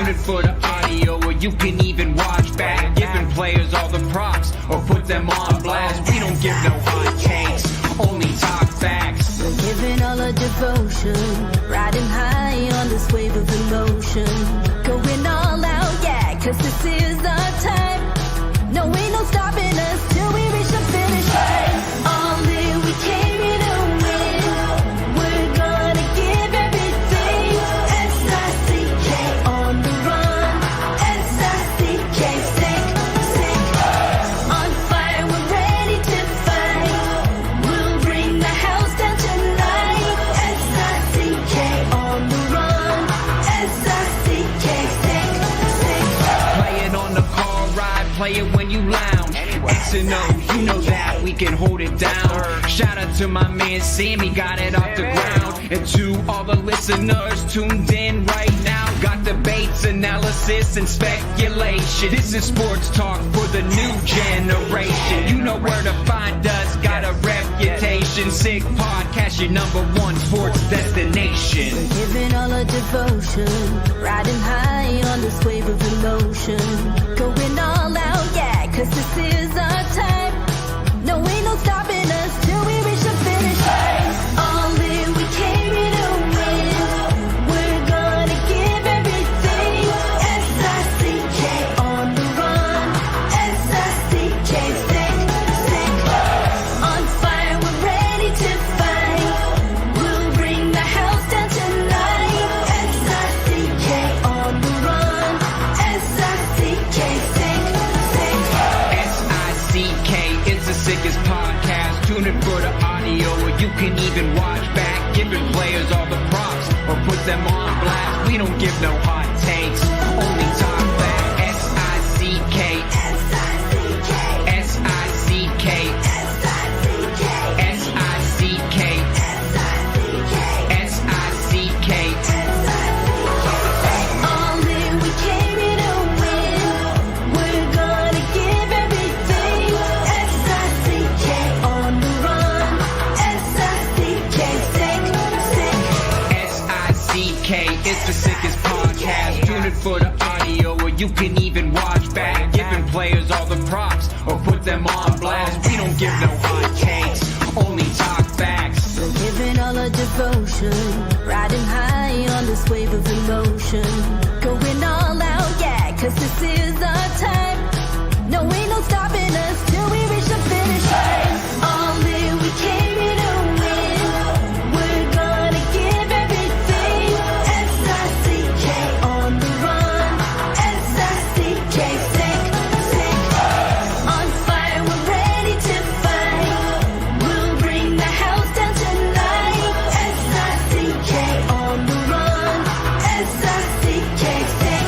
Tune in for the audio, or you can even watch back. Giving players all the props, or put them on blast. We don't give no hot takes, only talk facts. We're giving all our devotion, riding high on this wave of emotion. Going all out, yeah, 'cause this is our time. No, ain't no stopping us till we reach the finish line. All in, we came here to win. We're gonna give everything. S-I-C-K on the run. S-I-C-K, sick. On fire, we're ready to fight. We'll bring the house down tonight. S-I-C-K on the run. S-I-C-K, sick. Play it on the car ride, play it when you lounge. X and O, you know that we can hold it down. Shout out to my man Sammy, got it off the ground. And to all the listeners tuned in right now, got debates, analysis, and speculation. This is sports talk for the new generation. You know where to find us, got a reputation. Sick podcast, your #1 sports destination. Giving all our devotion, riding high on this wave of emotion. Going all out, yeah, 'cause this is our time. No, ain't no stopping us till we reach the finish line. All in, we came here to win. We're gonna give everything. S-I-C-K on the run. S-I-C-K, sick. On fire, we're ready to fight. We'll bring the house down tonight. S-I-C-K on the run. S-I-C-K, sick. S-I-C-K, it's the sickest podcast. Tune in for the audio, or you can even watch back. Giving players all the props, or put them on blast. We don't give no hot takes, only talk back. S-I-C-K, S-I-C-K, S-I-C-K, S-I-C-K, S-I-C-K, S-I-C-K. All in, we came here to win. We're gonna give everything. S-I-C-K on the run. S-I-C-K, sick. S-I-C-K, it's the sickest podcast. Tune in for the audio, or you can even watch back. Giving players all the props, or put them on blast. We don't give no hot takes, only talk facts. We're giving all our devotion, riding high on this wave of emotion. Going all out, yeah, 'cause this is our time. No, ain't no stopping us till we reach the finish line. All in, we came here to win. We're gonna give everything. S-I-C-K on the run. S-I-C-K, sick. On fire, we're ready to fight. We'll bring the house down tonight. S-I-C-K on the run. S-I-C-K, sick.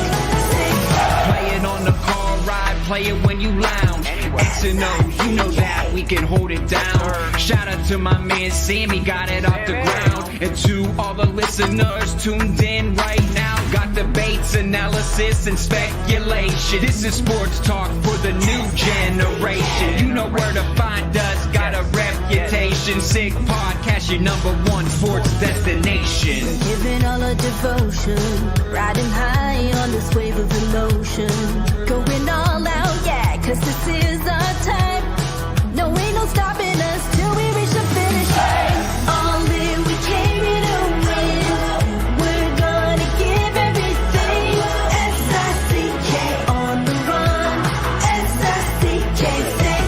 Play it on the car ride, play it when you lounge. X and O, you know that we can hold it down. Shout out to my man Sammy, got it off the ground. And to all the listeners tuned in right now, got debates, analysis, and speculation. This is sports talk for the new generation. You know where to find us, got a reputation. Sick podcast, your #1 sports destination. Giving all our devotion, riding high on this wave of emotion. Going all out, yeah, 'cause this is our time. No, ain't no stopping us till we reach the finish line. All in, we came here to win. We're gonna give everything. S-I-C-K on the run. S-I-C-K, sick.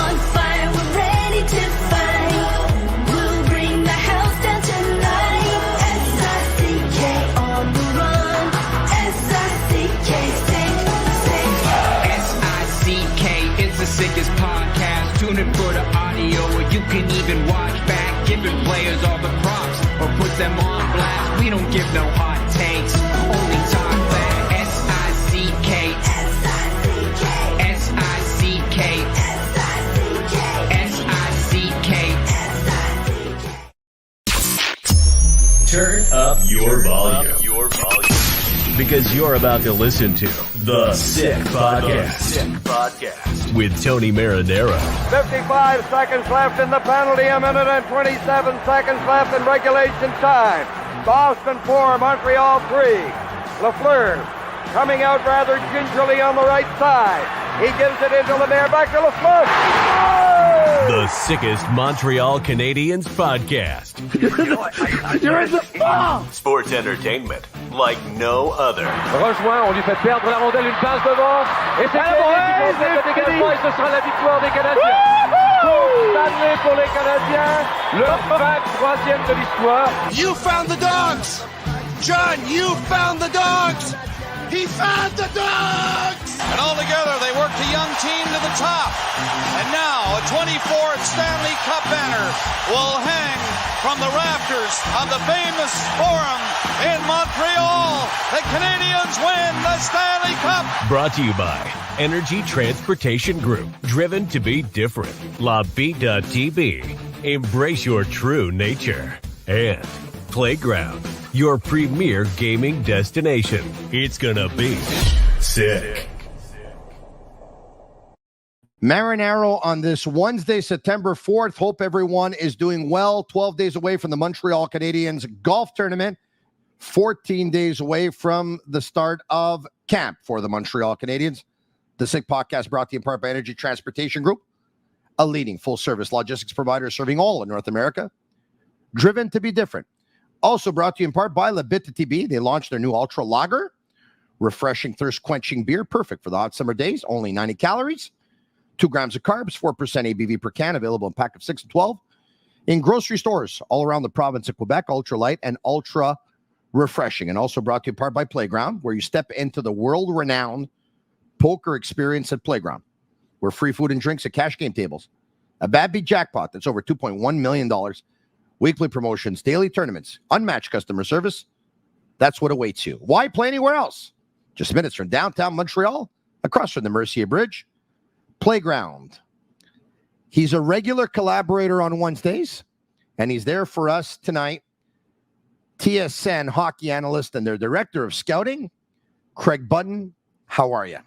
On fire, we're ready to fight. We'll bring the house down tonight. S-I-C-K on the run. S-I-C-K, sick. S-I-C-K, it's the sickest podcast. Tune in for the audio, or you can even watch back. Giving players all the props, or put them on blast. We don't give no hot takes, only talk back. S-I-C-K, S-I-C-K, S-I-C-K, S-I-C-K, S-I-C-K. Turn up your volume. Because you're about to listen to The Sick Podcast. With Tony Marinaro. 55 seconds left in the penalty, a minute and 27 seconds left in regulation time. Boston 4, Montreal 3. Lafleur coming out rather gingerly on the right side. He gives it into Lemaire, back to Lafleur. Oh! The sickest Montreal Canadiens podcast. You're in the ball! Sports entertainment like no other. Rejoint, on lui fait perdre la rondelle, une passe devant. Et c'est le dégagement et ce sera la victoire des Canadiens. Stanley pour les Canadiens, le 23e de l'histoire. You found the dogs! John, you found the dogs! He found the dogs! And all together, they worked a young team to the top. And now, a 24th Stanley Cup banner will hang from the rafters of the famous Forum in Montreal. The Canadiens win the Stanley Cup! Brought to you by Energy Transportation Group. Driven to be different. La Vida Tibi. Embrace your true nature. And Playground, your premier gaming destination. It's gonna be sick. Marinaro on this Wednesday, September 4th. Hope everyone is doing well. 12 days away from the Montreal Canadiens golf tournament. 14 days away from the start of camp for the Montreal Canadiens. The Sick Podcast brought to you in part by Energy Transportation Group, a leading full-service logistics provider serving all of North America. Driven to be different. Also brought to you in part by Bittt Tibi. They launched their new Ultra Lager, refreshing, thirst-quenching beer, perfect for the hot summer days. Only 90 calories, 2 grams of carbs, 4% ABV per can, available in pack of 6 and 12 in grocery stores all around the province of Quebec. Ultra light and ultra refreshing. And also brought to you in part by Playground, where you step into the world-renowned poker experience at Playground, where free food and drinks at cash game tables, a bad beat jackpot that's over $2.1 million, weekly promotions, daily tournaments, unmatched customer service. That's what awaits you. Why play anywhere else? Just minutes from downtown Montreal, across from the Mercier Bridge. Playground. He's a regular collaborator on Wednesdays, and he's there for us tonight. TSN hockey analyst and their director of scouting, Craig Button. How are you?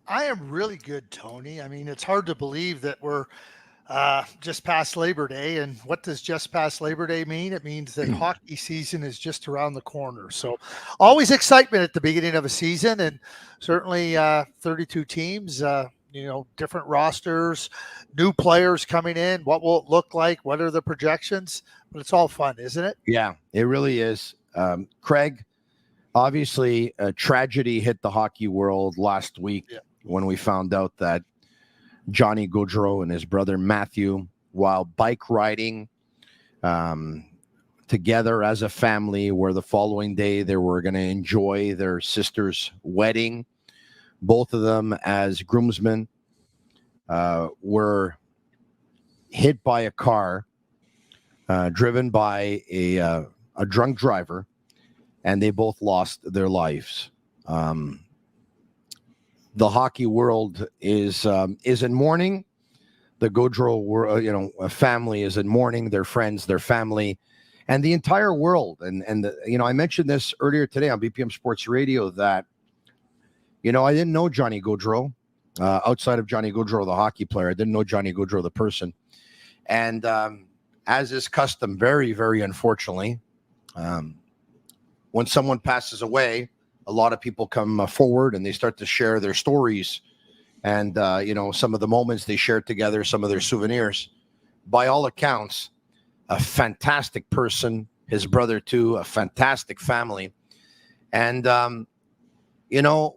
I am really good, Tony. I mean, it's hard to believe that we're just past Labor Day. And what does just past Labor Day mean? It means that hockey season is just around the corner. So always excitement at the beginning of a season, and certainly 32 teams, different rosters, new players coming in. What will it look like? What are the projections? But it's all fun, isn't it? Yeah, it really is. Craig, obviously a tragedy hit the hockey world last week when we found out that Johnny Gaudreau and his brother Matthew, while bike riding together as a family, where the following day they were going to enjoy their sister's wedding, both of them as groomsmen, were hit by a car driven by a drunk driver, and they both lost their lives. The hockey world is in mourning. The Gaudreau family is in mourning. Their friends, their family, and the entire world. I mentioned this earlier today on BPM Sports Radio that I didn't know Johnny Gaudreau outside of Johnny Gaudreau, the hockey player. I didn't know Johnny Gaudreau, the person. And as is custom, very, very unfortunately, when someone passes away, a lot of people come forward and they start to share their stories and, some of the moments they shared together, some of their souvenirs. By all accounts, a fantastic person, his brother too, a fantastic family. And,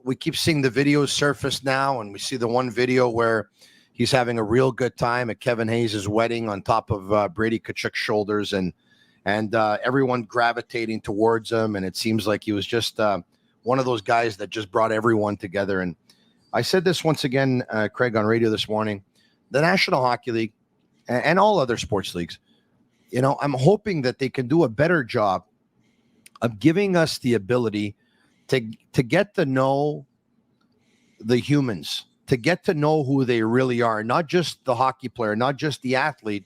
we keep seeing the videos surface now, and we see the one video where he's having a real good time at Kevin Hayes' wedding on top of Brady Tkachuk's shoulders, and everyone gravitating towards him. And it seems like he was just one of those guys that just brought everyone together. And I said this once again, Craig, on radio this morning, the National Hockey League and all other sports leagues, I'm hoping that they can do a better job of giving us the ability to get to know the humans, to get to know who they really are, not just the hockey player, not just the athlete,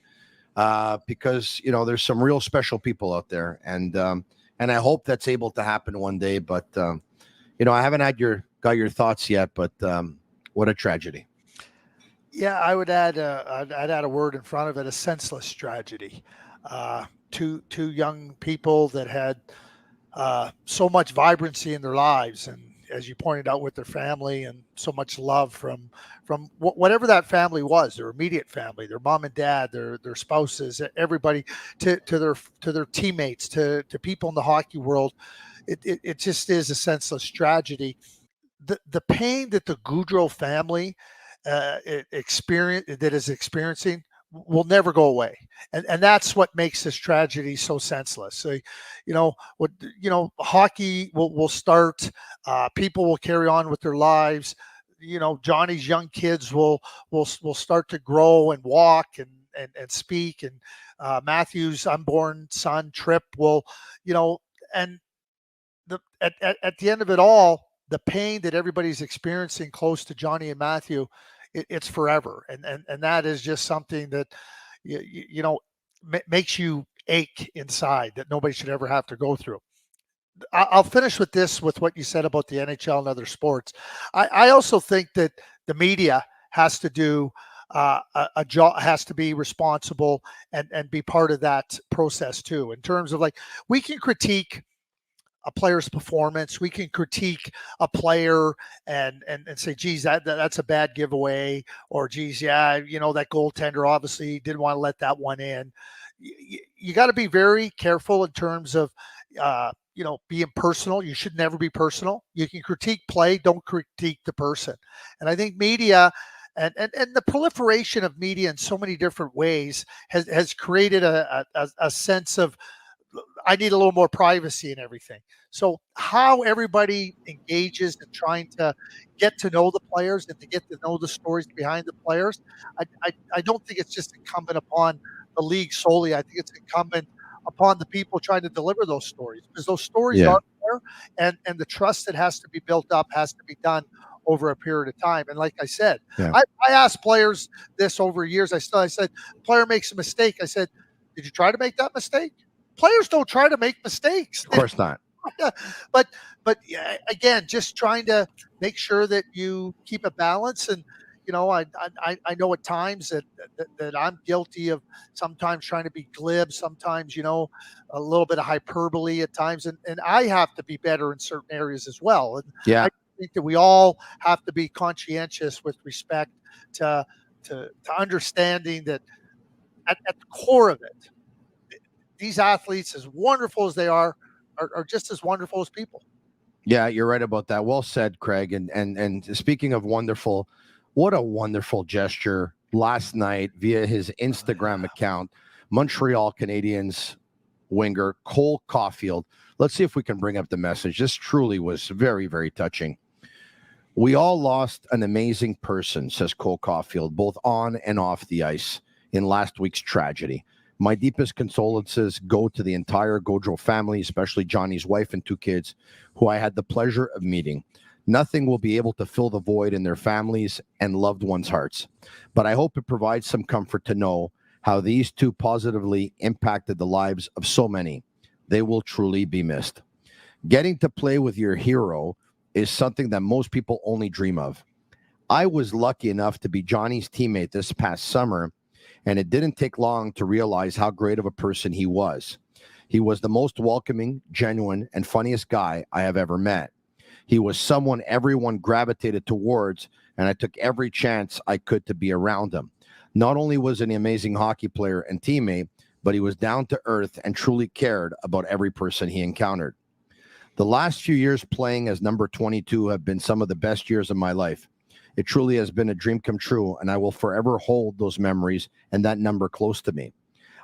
because, there's some real special people out there. And I hope that's able to happen one day. But, I haven't got your thoughts yet, but what a tragedy. Yeah, I would add a word in front of it, a senseless tragedy. Two young people that had so much vibrancy in their lives, and as you pointed out, with their family, and so much love from whatever that family was, their immediate family, their mom and dad, their spouses, everybody, to their teammates, to people in the hockey world. It just is a senseless tragedy. The pain that the Gaudreau family is experiencing will never go away, and that's what makes this tragedy so senseless. So, hockey will start. People will carry on with their lives. Johnny's young kids will start to grow and walk and speak, and Matthew's unborn son Trip will, and at the end of it all, the pain that everybody's experiencing close to Johnny and Matthew, it's forever. And that is just something that, makes you ache inside, that nobody should ever have to go through. I'll finish with this, with what you said about the NHL and other sports. I also think that the media has to do a job, has to be responsible and be part of that process too, in terms of, like, we can critique a player's performance. We can critique a player and say, geez, that's a bad giveaway, or geez, yeah, that goaltender obviously didn't want to let that one in. You got to be very careful in terms of, being personal. You should never be personal. You can critique play, don't critique the person. And I think media and the proliferation of media in so many different ways has created a sense of, I need a little more privacy and everything. So how everybody engages in trying to get to know the players and to get to know the stories behind the players, I don't think it's just incumbent upon the league solely. I think it's incumbent upon the people trying to deliver those stories, because those stories are there, and the trust that has to be built up has to be done over a period of time. And like I said, I asked players this over years. I said, player makes a mistake. I said, did you try to make that mistake? Players don't try to make mistakes. Of course not. But again, just trying to make sure that you keep a balance. And I know at times that I'm guilty of sometimes trying to be glib, sometimes a little bit of hyperbole at times, and I have to be better in certain areas as well. And I think that we all have to be conscientious with respect to understanding that at the core of it, these athletes, as wonderful as they are just as wonderful as people. Yeah, you're right about that. Well said, Craig. And speaking of wonderful, what a wonderful gesture last night via his Instagram account, Montreal Canadiens winger Cole Caufield. Let's see if we can bring up the message. This truly was very, very touching. We all lost an amazing person, says Cole Caufield, both on and off the ice in last week's tragedy. My deepest condolences go to the entire Gaudreau family, especially Johnny's wife and 2 kids, who I had the pleasure of meeting. Nothing will be able to fill the void in their families and loved ones' hearts. But I hope it provides some comfort to know how these 2 positively impacted the lives of so many. They will truly be missed. Getting to play with your hero is something that most people only dream of. I was lucky enough to be Johnny's teammate this past summer, and it didn't take long to realize how great of a person he was. He was the most welcoming, genuine, and funniest guy I have ever met. He was someone everyone gravitated towards, and I took every chance I could to be around him. Not only was he an amazing hockey player and teammate, but he was down to earth and truly cared about every person he encountered. The last few years playing as number 22 have been some of the best years of my life. It truly has been a dream come true, and I will forever hold those memories and that number close to me.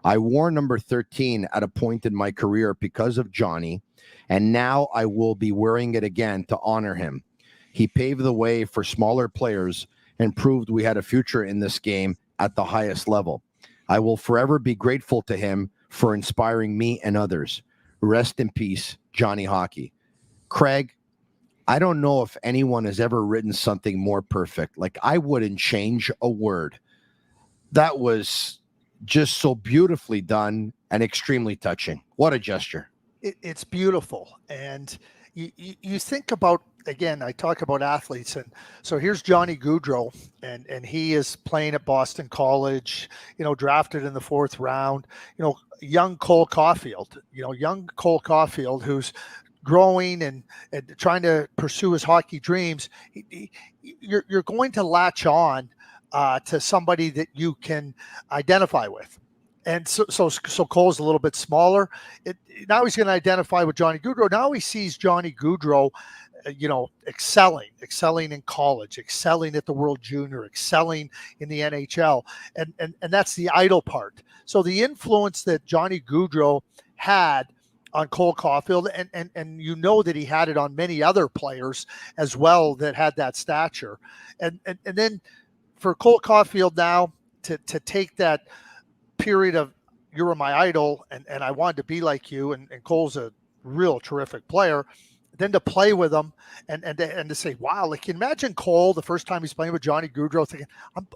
I wore number 13 at a point in my career because of Johnny, and now I will be wearing it again to honor him. He paved the way for smaller players and proved we had a future in this game at the highest level. I will forever be grateful to him for inspiring me and others. Rest in peace, Johnny Hockey. Craig, I don't know if anyone has ever written something more perfect. Like, I wouldn't change a word. That was just so beautifully done and extremely touching. What a gesture. It's beautiful. And you think about, again, I talk about athletes, and so here's Johnny Gaudreau, and he is playing at Boston College, drafted in the 4th round. Young Cole Caufield, who's growing and trying to pursue his hockey dreams, you're going to latch on to somebody that you can identify with. And so Cole's a little bit smaller. Now he's going to identify with Johnny Gaudreau. Now he sees Johnny Gaudreau, excelling in college, excelling at the World Junior, excelling in the NHL. And that's the idol part. So the influence that Johnny Gaudreau had on Cole Caufield, and that he had it on many other players as well that had that stature. And then for Cole Caufield now to take that period of you were my idol and I wanted to be like you, and Cole's a real terrific player, then to play with him and to say, wow, like imagine Cole the first time he's playing with Johnny Gaudreau thinking,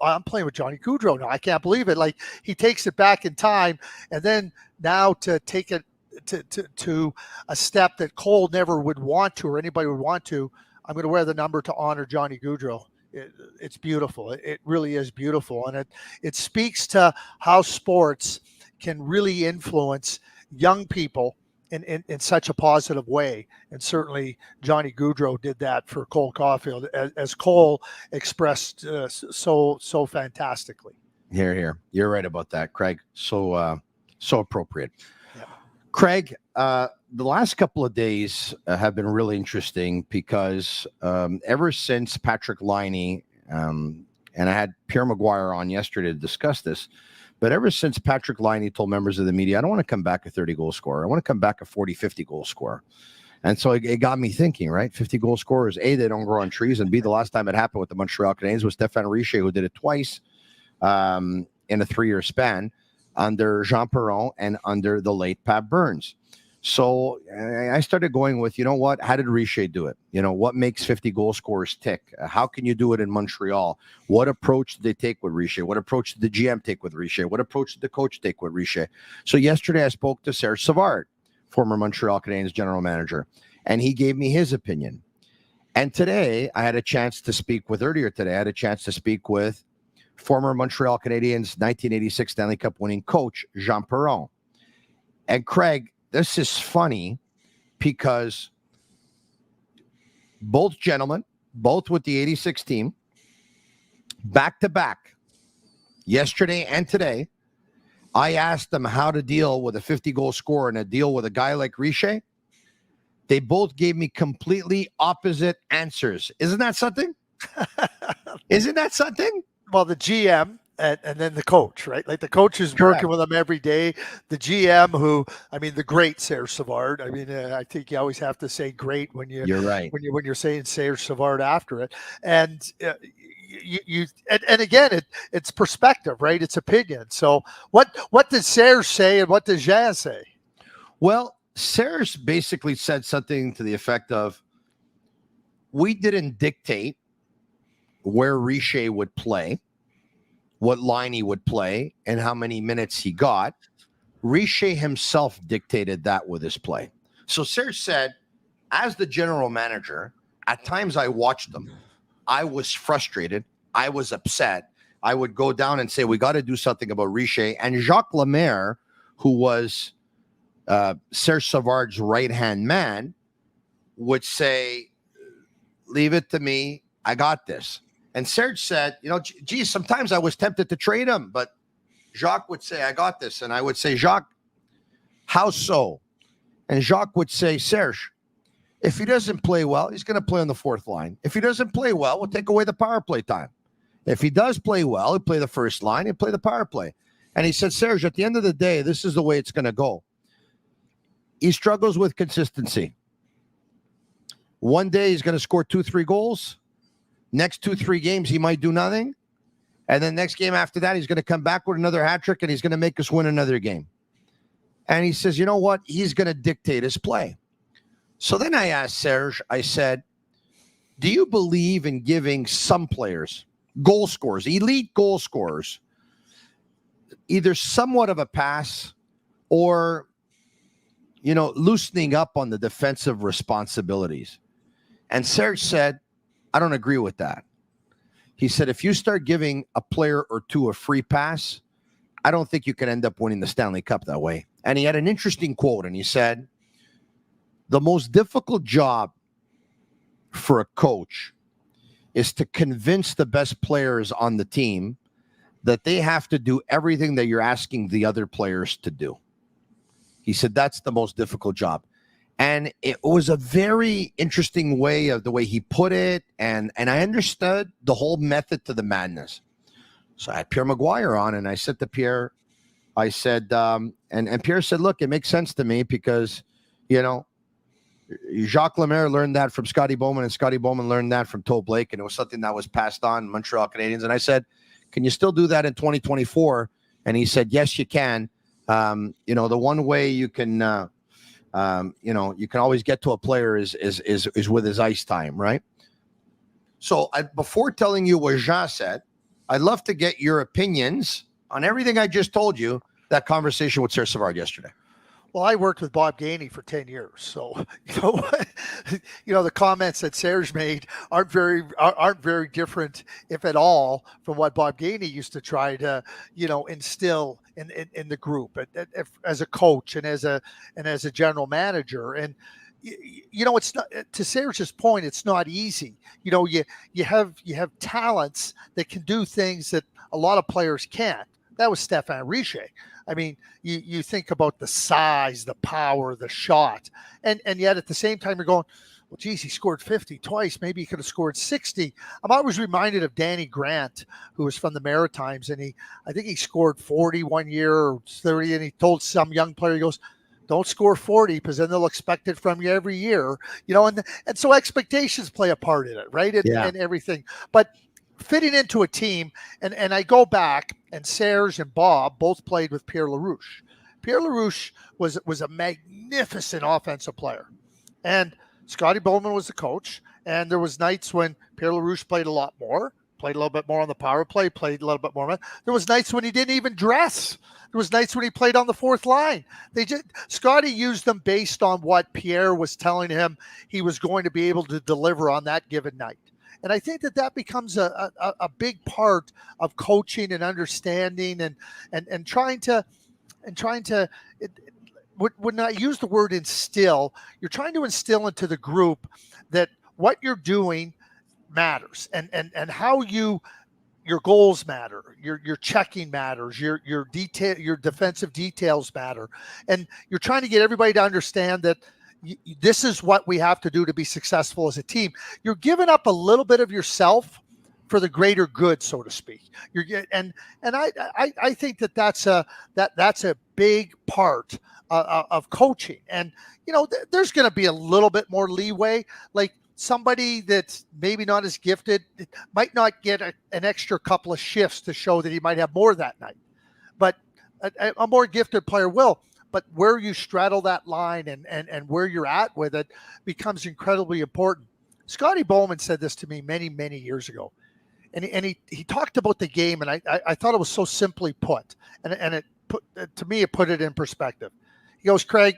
I'm playing with Johnny Gaudreau now. I can't believe it. Like he takes it back in time, and then now to take it to a step that Cole never would want to, or anybody would want to. I'm going to wear the number to honor Johnny Gaudreau. It's beautiful. It really is beautiful. And it speaks to how sports can really influence young people in such a positive way. And certainly Johnny Gaudreau did that for Cole Caufield, as Cole expressed so fantastically. Here. You're right about that, Craig. So appropriate. Yeah. Craig, the last couple of days have been really interesting because ever since Patrik Laine, and I had Pierre Maguire on yesterday to discuss this, but ever since Patrik Laine told members of the media, I don't want to come back a 30-goal scorer. I want to come back a 40, 50-goal scorer. And so it got me thinking, right? 50-goal scorers, A, they don't grow on trees, and B, the last time it happened with the Montreal Canadiens was Stéphane Richer, who did it twice in a 3-year span under Jean Perron and under the late Pat Burns. So I started going with, what? How did Richer do it? What makes 50-goal scorers tick? How can you do it in Montreal? What approach did they take with Richer? What approach did the GM take with Richer? What approach did the coach take with Richer? So yesterday I spoke to Serge Savard, former Montreal Canadiens general manager, and he gave me his opinion. And today I had a chance to speak with former Montreal Canadiens 1986 Stanley Cup winning coach Jean Perron. And Craig, this is funny because both gentlemen, both with the 86 team, back to back, yesterday and today, I asked them how to deal with a 50-goal scorer and a deal with a guy like Richer. They both gave me completely opposite answers. Isn't that something? Isn't that something? Well, the GM and then the coach, right? Like the coach is working with them every day. The GM, the great Serge Savard. I think you always have to say great when you're right. When you're saying Serge Savard after it, and and again, it's perspective, right? It's opinion. So what does Serge say and what does Jean say? Well, Serge basically said something to the effect of, "We didn't dictate where Richer would play, what line he would play, and how many minutes he got. Richer himself dictated that with his play." So Serge said, as the general manager, at times I watched them. I was frustrated. I was upset. I would go down and say, we got to do something about Richer. And Jacques Lemaire, who was Serge Savard's right-hand man, would say, leave it to me. I got this. And Serge said, geez, sometimes I was tempted to trade him, but Jacques would say, I got this. And I would say, Jacques, how so? And Jacques would say, Serge, if he doesn't play well, he's going to play on the fourth line. If he doesn't play well, we'll take away the power play time. If he does play well, he'll play the first line, he'll play the power play. And he said, Serge, at the end of the day, this is the way it's going to go. He struggles with consistency. One day he's going to score 2-3 goals. Next 2-3 games, he might do nothing. And then next game after that, he's going to come back with another hat trick and he's going to make us win another game. And he says, you know what? He's going to dictate his play. So then I asked Serge, I said, do you believe in giving some players, goal scorers, elite goal scorers, either somewhat of a pass or, loosening up on the defensive responsibilities? And Serge said, I don't agree with that. He said, if you start giving a player or two a free pass, I don't think you can end up winning the Stanley Cup that way. And he had an interesting quote, and he said, The most difficult job for a coach is to convince the best players on the team that they have to do everything that you're asking the other players to do. He said that's the most difficult job. And it was a very interesting way of the way he put it. And I understood the whole method to the madness. So I had Pierre Maguire on, and I said to Pierre, I said, and Pierre said, look, it makes sense to me because, you know, Jacques Lemaire learned that from Scotty Bowman, and Scotty Bowman learned that from Toe Blake, and it was something that was passed on in Montreal Canadiens. And I said, can you still do that in 2024? And he said, yes, you can. You know, the one way you can, you know, you can always get to a player is with his ice time, right? So before telling you what Jean said, I'd love to get your opinions on everything I just told you, that conversation with Serge Savard yesterday. Well, I worked with Bob Gainey for 10 years. So, you know, the comments that Serge made aren't very different, if at all, from what Bob Gainey used to try to, you know, instill in the group as a coach and as a general manager. And, you know, it's not, to Serge's point, it's not easy. You know, you have talents that can do things that a lot of players can't. That was Stéphane Richer. I mean, you think about the size, the power, the shot, and yet at the same time you're going, well, geez, he scored 50 twice. Maybe he could have scored 60. I'm always reminded of Danny Grant, who was from the Maritimes, and I think he scored 40 one year or 30, and he told some young player, he goes, don't score 40 because then they'll expect it from you every year, you know, and so expectations play a part in it, right? And everything. But fitting into a team, and I go back, and Serge and Bob both played with Pierre Larouche. Pierre Larouche was a magnificent offensive player, and Scotty Bowman was the coach. And there was nights when Pierre Larouche played a lot more, played a little bit more on the power play, played a little bit more. There was nights when he didn't even dress. There was nights when he played on the fourth line. Scotty used them based on what Pierre was telling him he was going to be able to deliver on that given night. And I think that becomes a big part of coaching and understanding and trying to when I use the word instill, you're trying to instill into the group that what you're doing matters and how your goals matter, your checking matters, your defensive details matter, and you're trying to get everybody to understand that this is what we have to do to be successful as a team. You're giving up a little bit of yourself for the greater good, so to speak. I think that's a big part of coaching. And you know, there's going to be a little bit more leeway. Like somebody that's maybe not as gifted might not get an extra couple of shifts to show that he might have more that night, but a more gifted player will. But where you straddle that line and where you're at with it becomes incredibly important. Scotty Bowman said this to me many, many years ago. And he talked about the game, and I thought it was so simply put. And it put, to me, it put it in perspective. He goes, Craig,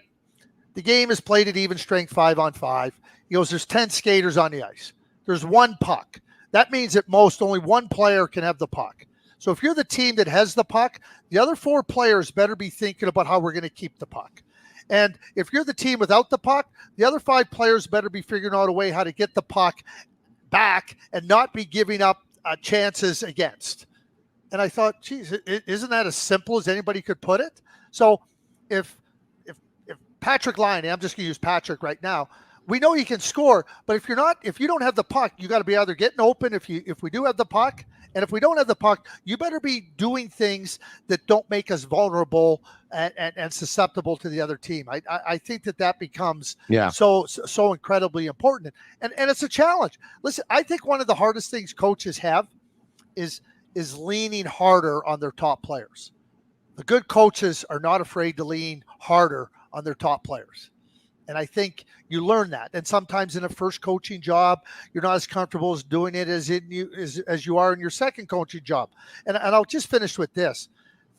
the game is played at even strength 5-on-5. He goes, there's 10 skaters on the ice. There's one puck. That means at most only one player can have the puck. So if you're the team that has the puck, the other 4 players better be thinking about how we're going to keep the puck. And if you're the team without the puck, the other 5 players better be figuring out a way how to get the puck back and not be giving up chances against. And I thought, geez, isn't that as simple as anybody could put it? So if Patrik Laine, I'm just going to use Patrik right now, we know he can score, but if you don't have the puck, you got to be either getting open if we do have the puck. And if we don't have the puck, you better be doing things that don't make us vulnerable and susceptible to the other team. I think that becomes so incredibly important. And it's a challenge. Listen, I think one of the hardest things coaches have is leaning harder on their top players. The good coaches are not afraid to lean harder on their top players. And I think you learn that. And sometimes in a first coaching job, you're not as comfortable as doing it as you are in your second coaching job. And I'll just finish with this.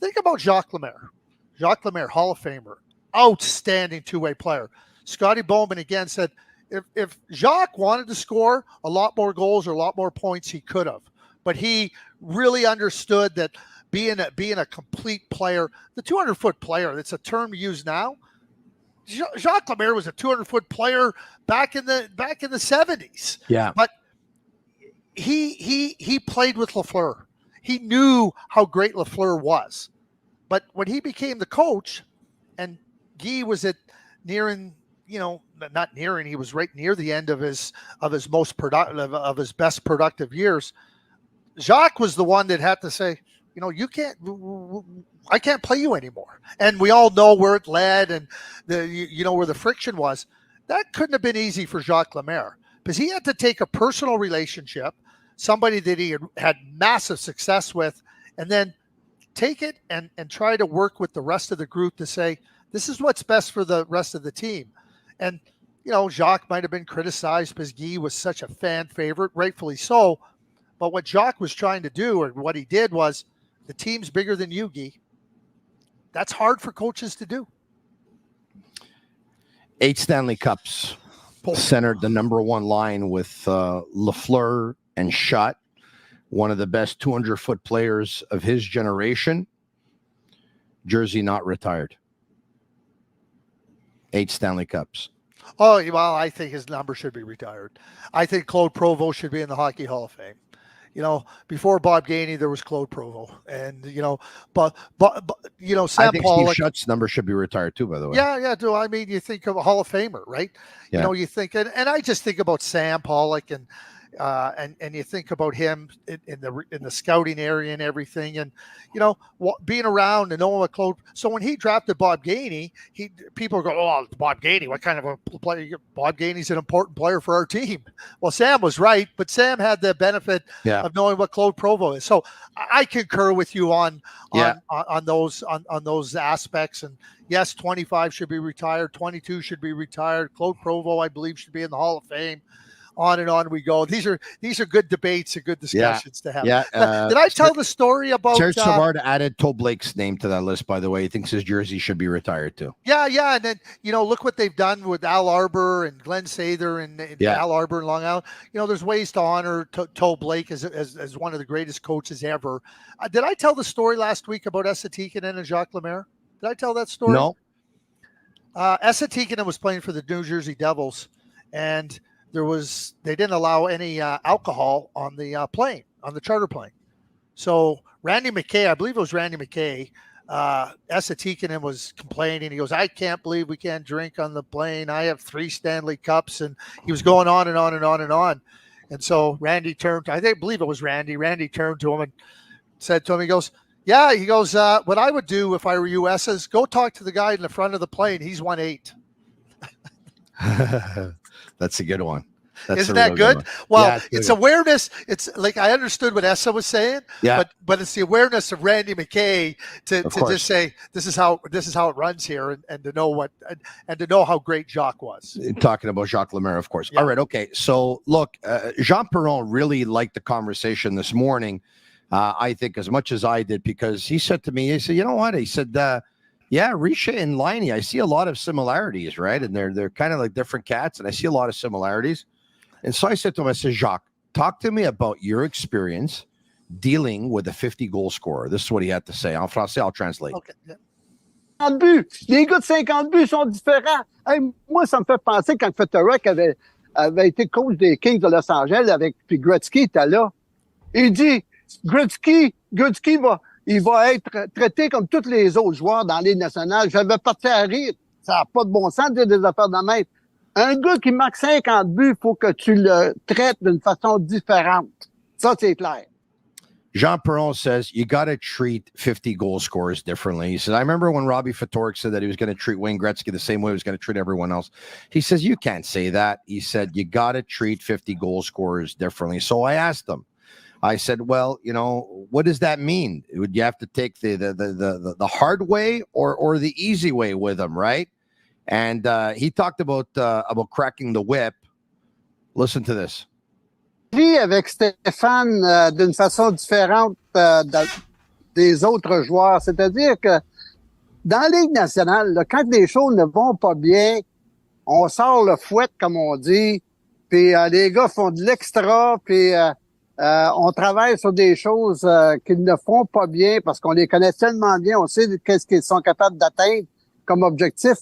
Think about Jacques Lemaire. Jacques Lemaire, Hall of Famer, outstanding two-way player. Scotty Bowman again said, if Jacques wanted to score a lot more goals or a lot more points, he could have. But he really understood that being a complete player, the 200-foot player, that's a term used now. Jacques Lemaire was a 200-foot player back in the 70s. Yeah. But he played with Lafleur. He knew how great Lafleur was. But when he became the coach, and Guy was nearing, not nearing, he was right near the end of his most productive, of his best productive years. Jacques was the one that had to say, I can't play you anymore. And we all know where it led and where the friction was. That couldn't have been easy for Jacques Lemaire, because he had to take a personal relationship, somebody that he had massive success with, and then take it and try to work with the rest of the group to say, this is what's best for the rest of the team. And, Jacques might have been criticized because Guy was such a fan favorite, rightfully so. But what Jacques was trying to do, or what he did, was, the team's bigger than you, Guy. That's hard for coaches to do. 8 Stanley Cups centered the number one line with Lafleur and Schutt, one of the best 200-foot players of his generation. Jersey not retired. 8 Stanley Cups. Oh, well, I think his number should be retired. I think Claude Provost should be in the Hockey Hall of Fame. Before Bob Gainey, there was Claude Provost, and Sam I think Pollock. Steve Schutt's number should be retired too, by the way. Yeah. Do I mean, you think of a Hall of Famer, right? Yeah. You think, and I just think about Sam Pollock and you think about him in the scouting area and everything, and being around and knowing what Claude. So when he drafted Bob Gainey, people go, "Oh, Bob Gainey, what kind of a player? Bob Gainey's an important player for our team." Well, Sam was right, but Sam had the benefit of knowing what Claude Provost is. So I concur with you on those aspects. And yes, 25 should be retired, 22 should be retired. Claude Provost, I believe, should be in the Hall of Fame. On and on we go. These are good debates and good discussions to have. Yeah. Did I tell the story about Serge Savard added Toe Blake's name to that list, by the way. He thinks his jersey should be retired too. Yeah. And then, look what they've done with Al Arbor and Glenn Sather and Al Arbor and Long Island. There's ways to honor Toe Blake as one of the greatest coaches ever. Did I tell the story last week about Esa Tikkanen and Jacques Lemaire? Did I tell that story? No. Esa Tikkanen was playing for the New Jersey Devils, and they didn't allow any alcohol on the plane, on the charter plane. So Randy McKay, I believe it was Randy McKay, Esa Tikkanen was complaining. He goes, "I can't believe we can't drink on the plane. I have 3 Stanley Cups." And he was going on and on and on and on. And so Randy turned, believe it was Randy. Randy turned to him and said to him, he goes, what I would do if I were you, Esa, is go talk to the guy in the front of the plane. He's won 8. That's a good one. Isn't that good? Well, it's awareness. It's like, I understood what Esa was saying, but it's the awareness of Randy McKay to just say, this is how it runs here, and to know how great Jacques was. Talking about Jacques Lemaire, of course. Yeah. All right. Okay. So look, Jean Perron really liked the conversation this morning. I think as much as I did, because he said to me, he said, "You know what?" He said, Richer and Laine, I see a lot of similarities, right? And they're kind of like different cats, and I see a lot of similarities. And so I said to him, I said, "Jacques, talk to me about your experience dealing with a 50-goal scorer." This is what he had to say. En français, I'll translate. Okay. 50 buts. Les gars de 50 buts sont différents. Hey, moi, ça me fait penser quand Fetterek avait été coach des Kings de Los Angeles puis Gretzky était là. Il dit, Gretzky il va être traité comme tous les autres joueurs dans les nationales. J'avais parti à rire. Ça n'a pas de bon sens de dire des affaires de même. Un gars qui marque 50 buts, il faut que tu le traites d'une façon différente. Ça, c'est clair. Jean Perron says, you got to treat 50 goal scorers differently. He says, I remember when Robbie Ftorek said that he was going to treat Wayne Gretzky the same way he was going to treat everyone else. He says, you can't say that. He said, you got to treat 50 goal scorers differently. So I asked him, I said, well, what does that mean? Would you have to take the hard way or the easy way with them, right? And he talked about cracking the whip. Listen to this. Avec Stéphane d'une façon différente des autres joueurs. C'est-à-dire que dans la Ligue nationale, là, quand les choses ne vont pas bien, on sort le fouet, comme on dit, puis les gars font de l'extra, puis on travaille sur des choses qu'ils ne font pas bien parce qu'on les connaît tellement bien, on sait qu'est-ce qu'ils sont capables d'atteindre comme objectif.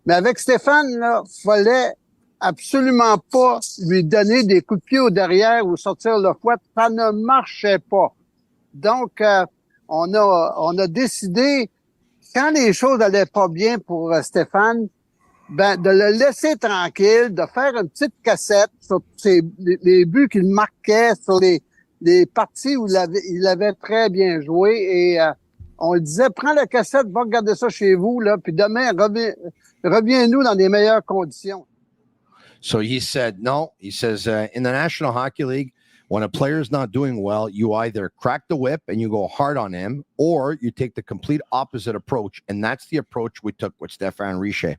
Mais avec Stéphane, là, fallait absolument pas lui donner des coups de pied au derrière ou sortir le fouet. Ça ne marchait pas. Donc, on a décidé, quand les choses allaient pas bien pour Stéphane, ben, de le laisser tranquille, de faire une petite cassette sur les buts qu'il marquait, sur les parties où il avait très bien joué. Et on lui disait, prends la cassette, va regarder ça chez vous, là, puis demain, reviens-nous dans des meilleures conditions. So he said, no, he says, in the National Hockey League, when a player's not doing well, you either crack the whip and you go hard on him, or you take the complete opposite approach. And that's the approach we took with Stéphane Richer.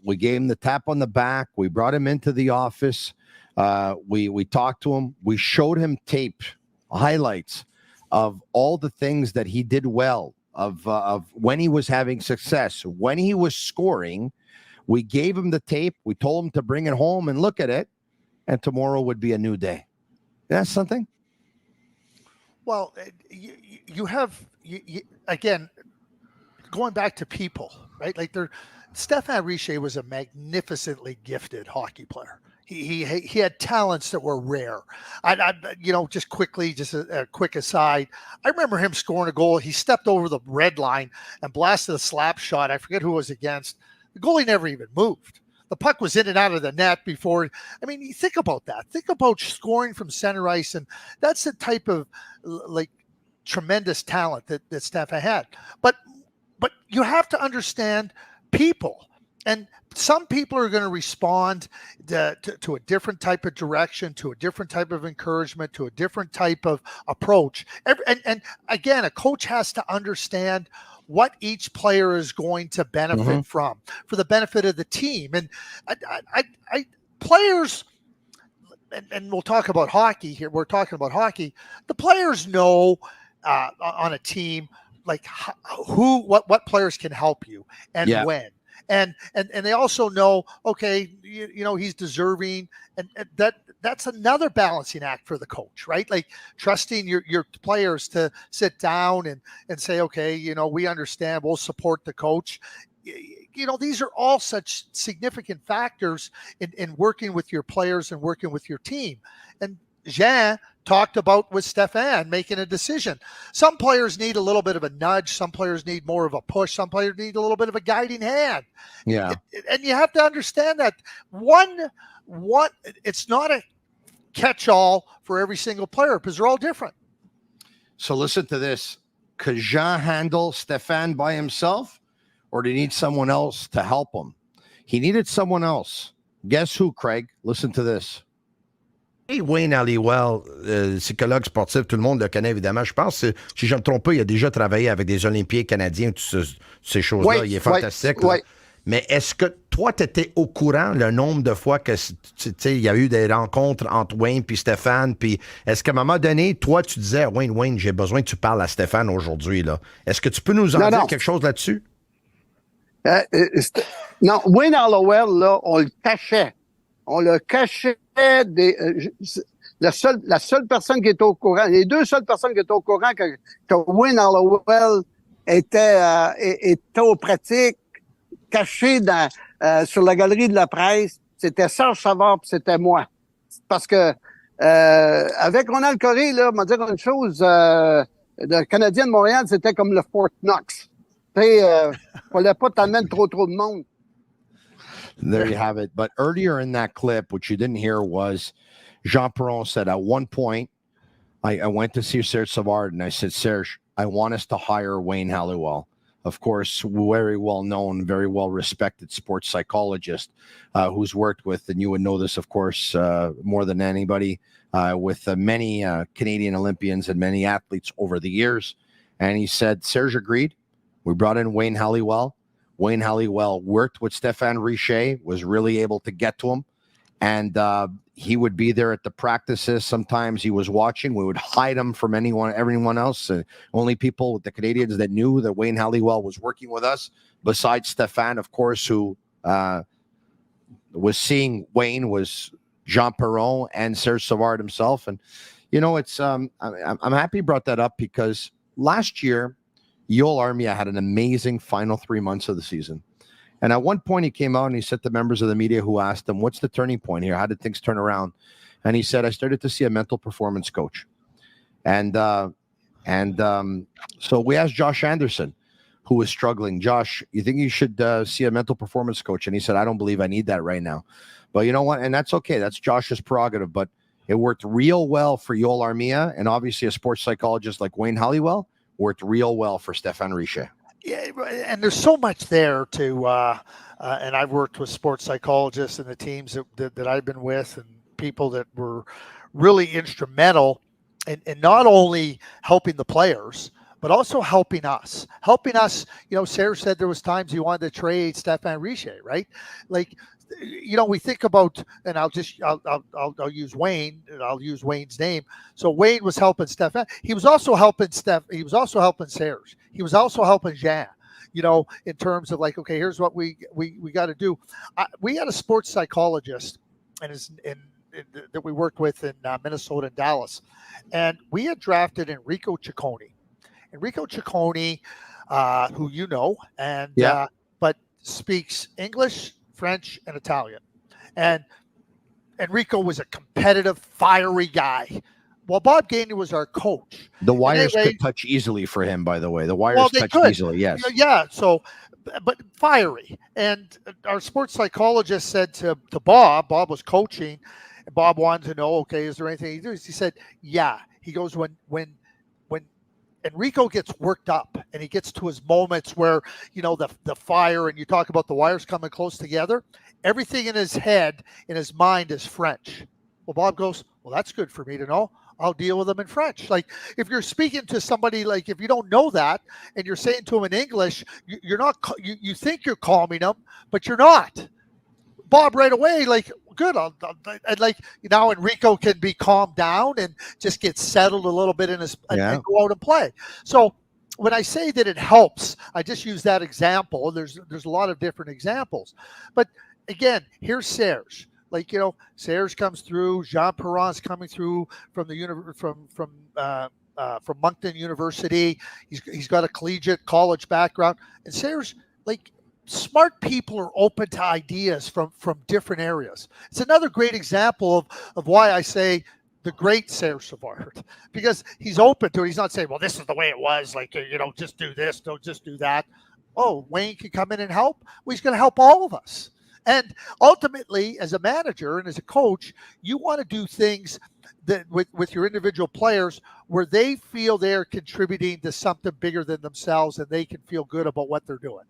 We gave him the tap on the back. We brought him into the office. We talked to him. We showed him tape, highlights of all the things that he did well, of when he was having success, when he was scoring. We gave him the tape. We told him to bring it home and look at it. And tomorrow would be a new day. That's something. Well, you have, again, going back to people, right? Like Stéphane Richer was a magnificently gifted hockey player. He had talents that were rare. I just quickly, just a quick aside. I remember him scoring a goal. He stepped over the red line and blasted a slap shot. I forget who it was against. The goalie never even moved. The puck was in and out of the net before. I mean, you think about that. Think about scoring from center ice, and that's the type of like tremendous talent that Stéphane had. But you have to understand people, and some people are going to respond to a different type of direction, to a different type of encouragement, to a different type of approach. And again, a coach has to understand what each player is going to benefit from for the benefit of the team. And I players, and we'll talk about hockey here. We're talking about hockey. The players know on a team, like what players can help you and when. And they also know, okay, he's deserving, and that's another balancing act for the coach, right? Like trusting your players to sit down and say, okay, we understand, we'll support the coach. These are all such significant factors in working with your players and working with your team. And Jean talked about with Stéphane making a decision. Some players need a little bit of a nudge. Some players need more of a push. Some players need a little bit of a guiding hand. Yeah. And you have to understand that it's not a catch-all for every single player because they're all different. So listen to this. Could Jean handle Stéphane by himself, or did he need someone else to help him? He needed someone else. Guess who, Craig? Listen to this. Et Wayne Halliwell, psychologue sportif, tout le monde le connaît évidemment. Je pense, si je ne me trompe pas, il a déjà travaillé avec des Olympiens canadiens, toutes ces choses-là. Il est fantastique. Oui. Mais est-ce que toi, tu étais au courant le nombre de fois que il y a eu des rencontres entre Wayne et Stéphane? Puis est-ce qu'à un moment donné, toi, tu disais, Wayne, j'ai besoin que tu parles à Stéphane aujourd'hui, là. Est-ce que tu peux nous en dire quelque chose là-dessus? Non, Wayne Halliwell, là, on le cachait. On le cachait la seule personne qui était au courant, les deux seules personnes qui étaient au courant que Wayne Halliwell était aux pratiques, caché sur la galerie de la presse, c'était Serge Savard puis c'était moi. Parce que avec Ronald Coré, là, on va dire une chose, le Canadien de Montréal, c'était comme le Fort Knox. Fallait pas t'amener trop de monde. There you have it. But earlier in that clip, what you didn't hear was Jean Perron said, at one point, I went to see Serge Savard, and I said, Serge, I want us to hire Wayne Halliwell. Of course, very well-known, very well-respected sports psychologist who's worked with, and you would know this, of course, more than anybody, with many Canadian Olympians and many athletes over the years. And he said, Serge agreed. We brought in Wayne Halliwell. Wayne Halliwell worked with Stéphane Richer, was really able to get to him. And he would be there at the practices. Sometimes he was watching. We would hide him from everyone else. Only people, the Canadians that knew that Wayne Halliwell was working with us, besides Stéphane, of course, who was seeing Wayne, was Jean Perron and Serge Savard himself. And, it's I'm happy you brought that up because last year, Yoel Armia had an amazing final 3 months of the season. And at one point he came out and he said to members of the media who asked him, what's the turning point here? How did things turn around? And he said, I started to see a mental performance coach. And so we asked Josh Anderson, who was struggling. Josh, you think you should see a mental performance coach? And he said, I don't believe I need that right now. But you know what? And that's okay. That's Josh's prerogative. But it worked real well for Yoel Armia. And obviously a sports psychologist like Wayne Halliwell worked real well for Stéphane Richer. Yeah, and there's so much there to, and I've worked with sports psychologists and the teams that I've been with and people that were really instrumental in not only helping the players, but also helping us. Sarah said there was times he wanted to trade Stéphane Richer, right? Like, we think about, and I'll use Wayne, and I'll use Wayne's name. So Wayne was helping Stéphane. He was also helping He was also helping Serge. He was also helping Jean, in terms of like, okay, here's what we got to do. We had a sports psychologist that we worked with in Minnesota and Dallas. And we had drafted Enrico Ciccone. Enrico Ciccone, who but speaks English, French, and Italian. And Enrico was a competitive, fiery guy. Well, Bob Gainey was our coach. The wires could touch easily for him, by the way. The wires touched easily, yes. Yeah, so, but fiery. And our sports psychologist said to Bob was coaching, and Bob wanted to know, okay, is there anything he does? He said, yeah. He goes, when Enrico gets worked up and he gets to his moments where, the fire, and you talk about the wires coming close together, everything in his head, in his mind is French. Well, Bob goes, well, that's good for me to know. I'll deal with them in French. Like if you're speaking to somebody, like if you don't know that and you're saying to them in English, you're not, you think you're calming them, but you're not. Bob right away, like, good. I'd like, now Enrico can be calmed down and just get settled a little bit in his and go out and play. So when I say that it helps, I just use that example. There's a lot of different examples, but again, here's Serge. Like, Serge comes through. Jean Perron's coming through from Moncton University. He's got a collegiate college background, and Serge, like, smart people are open to ideas from different areas. It's another great example of why I say the great Serge Savard, because he's open to it. He's not saying, well, this is the way it was. Like, just do this, don't just do that. Oh, Wayne can come in and help. Well, he's going to help all of us. And ultimately, as a manager and as a coach, you want to do things that with your individual players where they feel they're contributing to something bigger than themselves and they can feel good about what they're doing.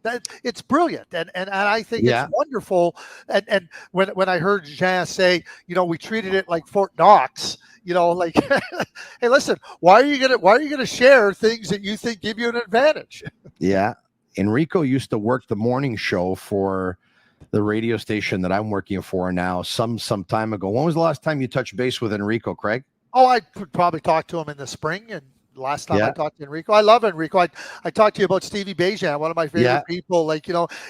That it's brilliant, and I think it's wonderful. And when I heard Jean say, we treated it like Fort Knox, like, hey, listen, why are you gonna share things that you think give you an advantage? Yeah, Enrico used to work the morning show for the radio station that I'm working for now. Some time ago. When was the last time you touched base with Enrico, Craig? Oh, I probably talked to him in the spring and. Last time I talked to Enrico, I love Enrico. I talked to you about Stevie Bejan, one of my favorite people. Like,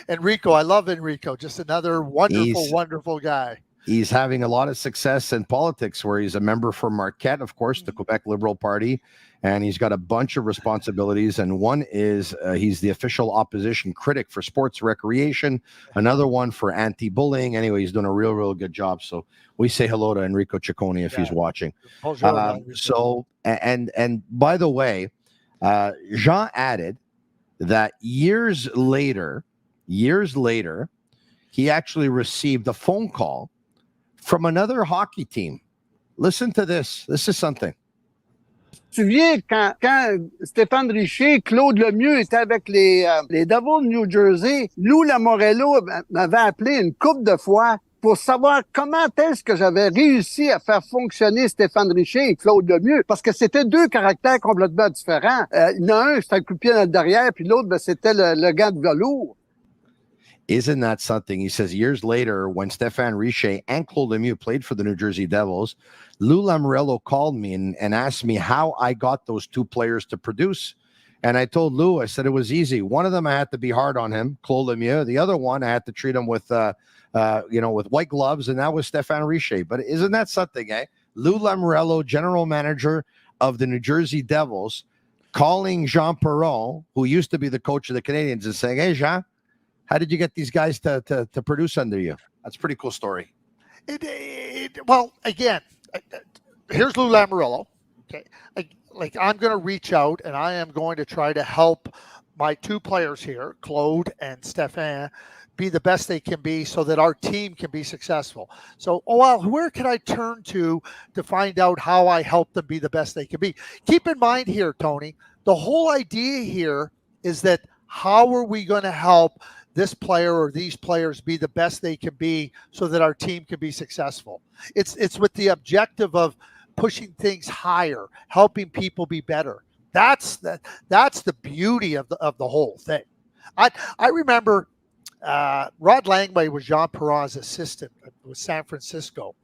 Enrico, I love Enrico. Just another wonderful guy. He's having a lot of success in politics where he's a member for Marquette, of course, the Quebec Liberal Party. And he's got a bunch of responsibilities. And one is he's the official opposition critic for sports recreation. Another one for anti-bullying. Anyway, he's doing a real good job. So we say hello to Enrico Ciccone if he's watching. And by the way, Jean added that years later, he actually received a phone call from another hockey team. Listen to this. This is something. Tu te souviens quand Stéphane Richer, Claude Lemieux était avec les Devils de New Jersey, Lou Lamorello m'avait appelé une couple de fois pour savoir comment est-ce que j'avais réussi à faire fonctionner Stéphane Richer et Claude Lemieux, parce que c'était deux caractères complètement différents. Il y en a un, c'était un coup de pied dans le derrière, puis l'autre, c'était le gars de velours. Isn't that something? He says years later, when Stéphane Richer and Claude Lemieux played for the New Jersey Devils, Lou Lamoriello called me and asked me how I got those two players to produce. And I told Lou, I said it was easy. One of them I had to be hard on him, Claude Lemieux. The other one I had to treat him with, with white gloves, and that was Stéphane Richer. But isn't that something, eh? Lou Lamoriello, general manager of the New Jersey Devils, calling Jean Perron, who used to be the coach of the Canadiens, and saying, "Hey, Jean, How did you get these guys to produce under you? That's a pretty cool story. Well, again, here's Lou Lamoriello. Okay, I'm going to reach out and I am going to try to help my two players here, Claude and Stéphane, be the best they can be so that our team can be successful. So, where can I turn to find out how I help them be the best they can be? Keep in mind here, Tony, the whole idea here is that how are we going to help this player or these players be the best they can be so that our team can be successful? It's with the objective of pushing things higher, helping people be better. That's the beauty of the whole thing. I remember Rod Langway was Jean Perron's assistant with San Francisco,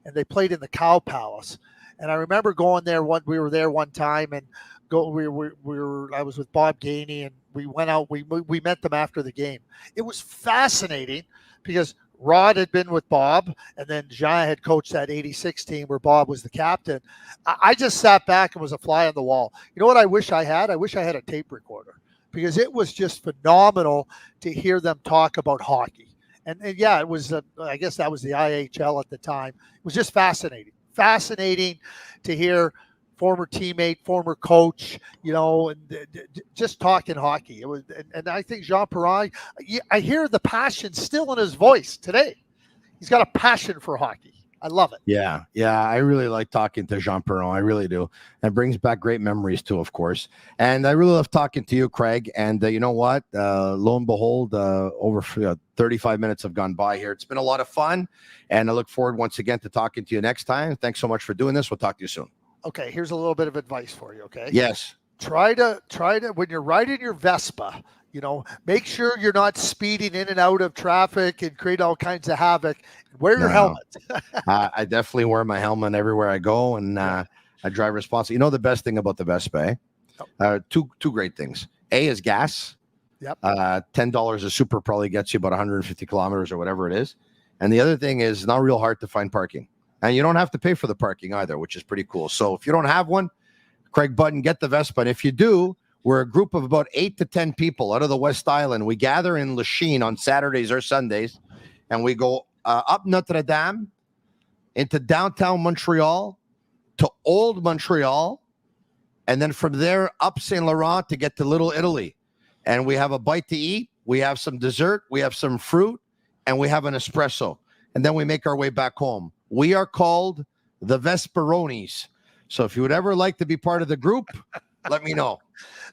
and they played in the Cow Palace. And I remember going there we were there one time, and I was with Bob Gainey, and we went out. We met them after the game. It was fascinating because Rod had been with Bob, and then Jean had coached that '86 team where Bob was the captain. I just sat back and was a fly on the wall. You know what I wish I had? I wish I had a tape recorder, because it was just phenomenal to hear them talk about hockey. And yeah, it was, I guess that was the IHL at the time. It was just fascinating to hear former teammate, former coach, and just talking hockey. It was, and I think Jean Perron, I hear the passion still in his voice today. He's got a passion for hockey. I love it. Yeah. I really like talking to Jean Perron. I really do. And brings back great memories too, of course. And I really love talking to you, Craig. And you know what? Lo and behold, over 35 minutes have gone by here. It's been a lot of fun. And I look forward once again to talking to you next time. Thanks so much for doing this. We'll talk to you soon. Okay, here's a little bit of advice for you, okay? Yes. Try to when you're riding your Vespa, make sure you're not speeding in and out of traffic and create all kinds of havoc. Wear your helmet. I definitely wear my helmet everywhere I go, and I drive responsibly. The best thing about the Vespa, two great things. A is gas. Yep. $10 a super probably gets you about 150 kilometers or whatever it is. And the other thing is not real hard to find parking. And you don't have to pay for the parking either, which is pretty cool. So if you don't have one, Craig Button, get the Vespa. And if you do, we're a group of about 8 to 10 people out of the West Island. We gather in Lachine on Saturdays or Sundays, and we go up Notre Dame into downtown Montreal to Old Montreal, and then from there up Saint Laurent to get to Little Italy. And we have a bite to eat. We have some dessert. We have some fruit, and we have an espresso. And then we make our way back home. We are called the Vesperonis. So if you would ever like to be part of the group, let me know.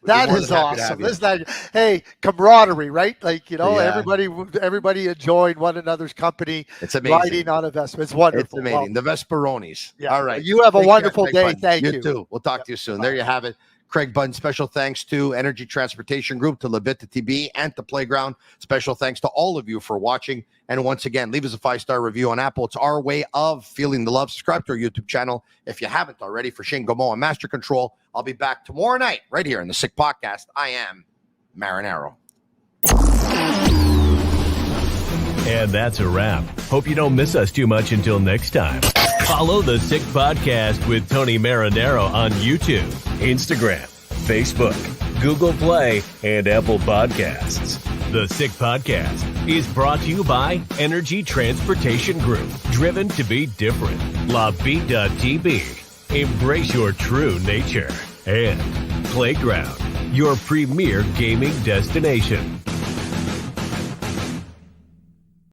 That is awesome. Isn't that, hey, camaraderie, right? Like, everybody enjoying one another's company. It's amazing. Riding on a Vespa. It's wonderful. It's amazing. The Vesperonis. Yeah. All right. You have a wonderful day. Thank you. You too. We'll talk to you soon. There you have it. Craig Button, special thanks to Energy Transportation Group, to Bittt, to Tibi, and to Playground. Special thanks to all of you for watching. And once again, leave us a 5-star review on Apple. It's our way of feeling the love. Subscribe to our YouTube channel if you haven't already. For Shane Gaumont and Master Control, I'll be back tomorrow night right here in the Sick Podcast. I am Marinaro. And that's a wrap. Hope you don't miss us too much until next time. Follow the Sick Podcast with Tony Marinaro on YouTube, Instagram, Facebook, Google Play, and Apple Podcasts. The Sick Podcast is brought to you by Energy Transportation Group, driven to be different. LaBita.tb, embrace your true nature. And Playground, your premier gaming destination.